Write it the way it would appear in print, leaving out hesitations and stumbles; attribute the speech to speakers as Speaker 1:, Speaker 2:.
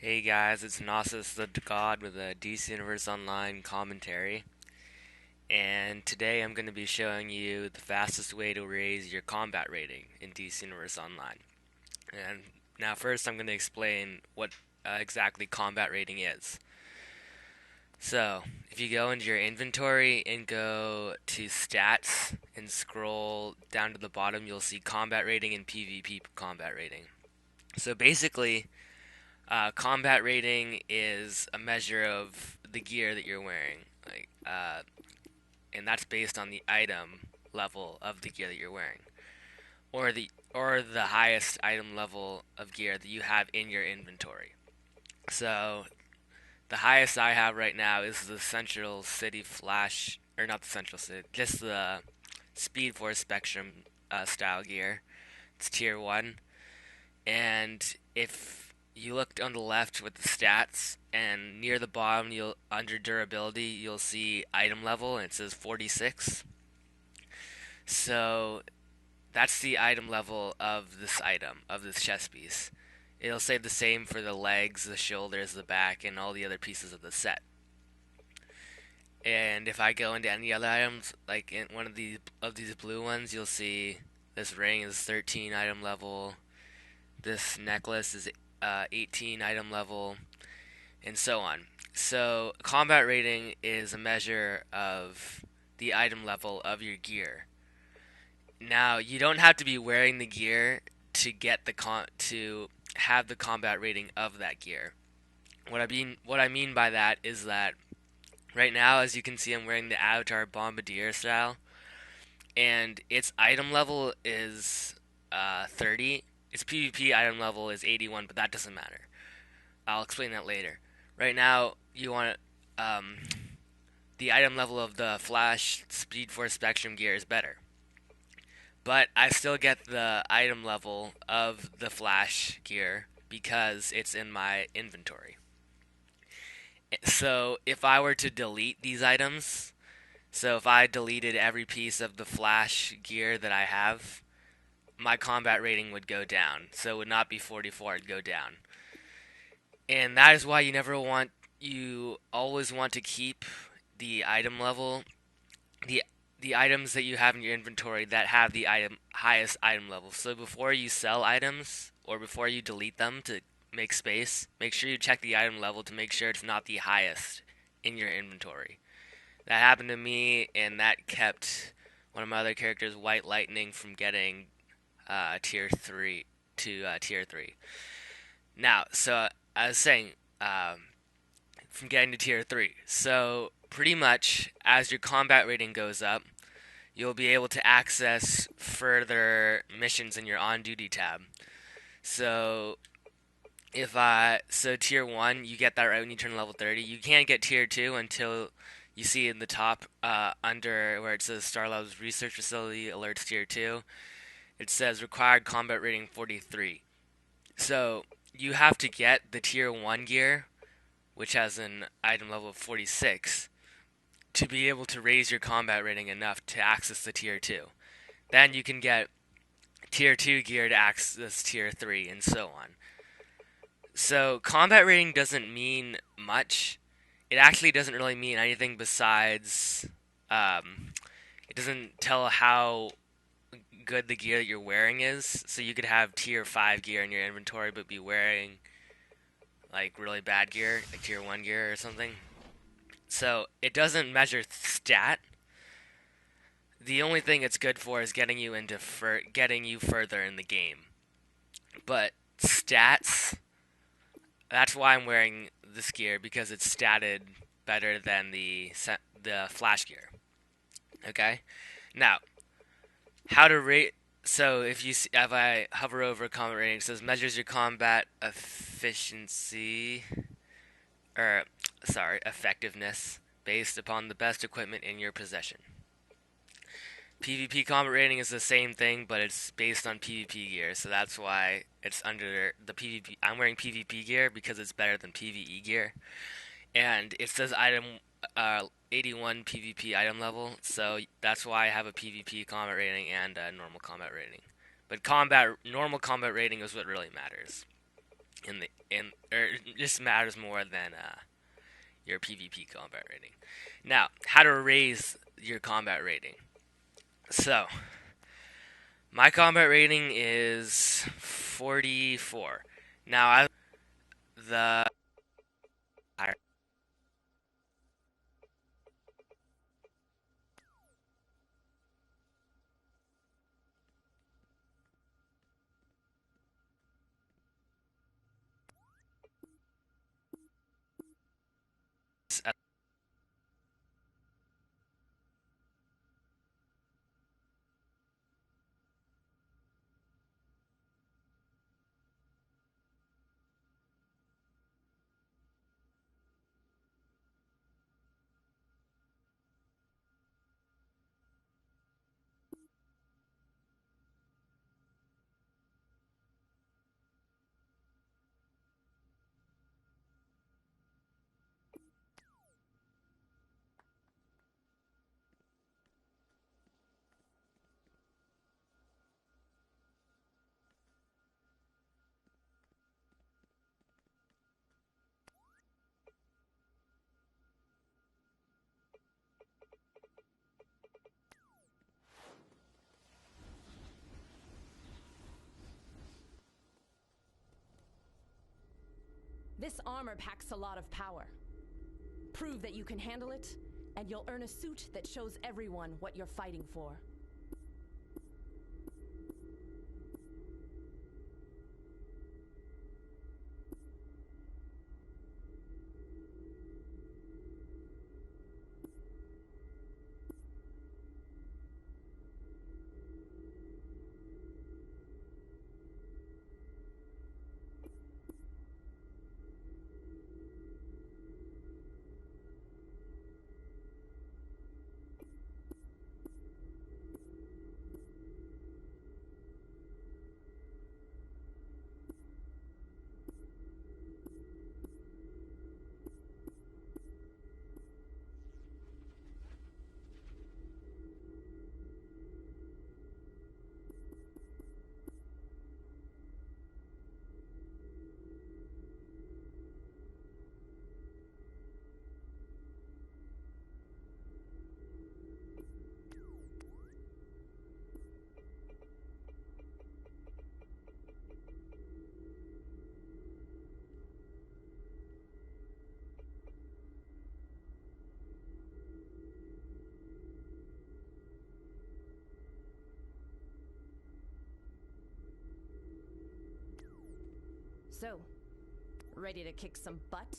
Speaker 1: Hey guys, it's Gnosis the God with a DC Universe Online commentary, and today I'm going to be showing you the fastest way to raise your combat rating in DC Universe Online. And now, first, I'm going to explain what exactly combat rating is. So, if you go into your inventory and go to stats and scroll down to the bottom, you'll see combat rating and PvP combat rating. So, basically, combat rating is a measure of the gear that you're wearing, and that's based on the item level of the gear that you're wearing, or the highest item level of gear that you have in your inventory. So the highest I have right now is the Central City Flash, or not the Central City, just the Speed Force Spectrum style gear. It's tier one, and if you look on the left with the stats, and near the bottom, you'll under durability, you'll see item level, and it says 46. So that's the item level of this item, of this chest piece. It'll say the same for the legs, the shoulders, the back, and all the other pieces of the set. And if I go into any other items, like in one of these blue ones, you'll see this ring is 13 item level. This necklace is 18 item level, and so on. So, combat rating is a measure of the item level of your gear. Now, you don't have to be wearing the gear to get to have the combat rating of that gear. What I mean by that is that right now, as you can see, I'm wearing the Avatar Bombardier style, and its item level is 30. Its PvP item level is 81, but that doesn't matter. I'll explain that later. Right now, you want the item level of the Flash Speed Force Spectrum gear is better, but I still get the item level of the Flash gear because it's in my inventory. So if I were to delete these items, so if I deleted every piece of the Flash gear that I have, my combat rating would go down. So it would not be 44, it'd go down. And that is why you always want to keep the item level, the the items that you have in your inventory that have the highest item level. So before you sell items or before you delete them to make space, make sure you check the item level to make sure it's not the highest in your inventory. That happened to me, and that kept one of my other characters, White Lightning, from getting tier 3 to tier 3. Now, so I was saying, from getting to tier 3. So, pretty much, as your combat rating goes up, you'll be able to access further missions in your on duty tab. So, so tier 1, you get that right when you turn level 30. You can't get tier 2 until you see in the top, under where it says Star Labs Research Facility Alerts Tier 2, it says required combat rating 43. So, you have to get the tier 1 gear, which has an item level of 46, to be able to raise your combat rating enough to access the tier 2. Then you can get tier 2 gear to access tier 3, and so on. So, combat rating doesn't mean much. It actually doesn't really mean anything besides, it doesn't tell how good the gear that you're wearing is. So, you could have tier 5 gear in your inventory, but be wearing, like, really bad gear, like tier 1 gear or something. So, it doesn't measure stat. The only thing it's good for is getting you getting you further in the game. But stats, that's why I'm wearing this gear, because it's statted better than the flash gear. Okay? Now, how to rate. So if I hover over combat rating, it says measures your combat efficiency, or sorry, effectiveness based upon the best equipment in your possession. PvP combat rating is the same thing, but it's based on PvP gear, so that's why it's under the PvP. I'm wearing PvP gear because it's better than PvE gear, and it says item 81 PvP item level, so that's why I have a PvP combat rating and a normal combat rating. But normal combat rating is what really matters. it just matters more than your PvP combat rating. Now, how to raise your combat rating. So, my combat rating is 44. Now, the
Speaker 2: This armor packs a lot of power. Prove that you can handle it, and you'll earn a suit that shows everyone what you're fighting for. So, ready to kick some butt?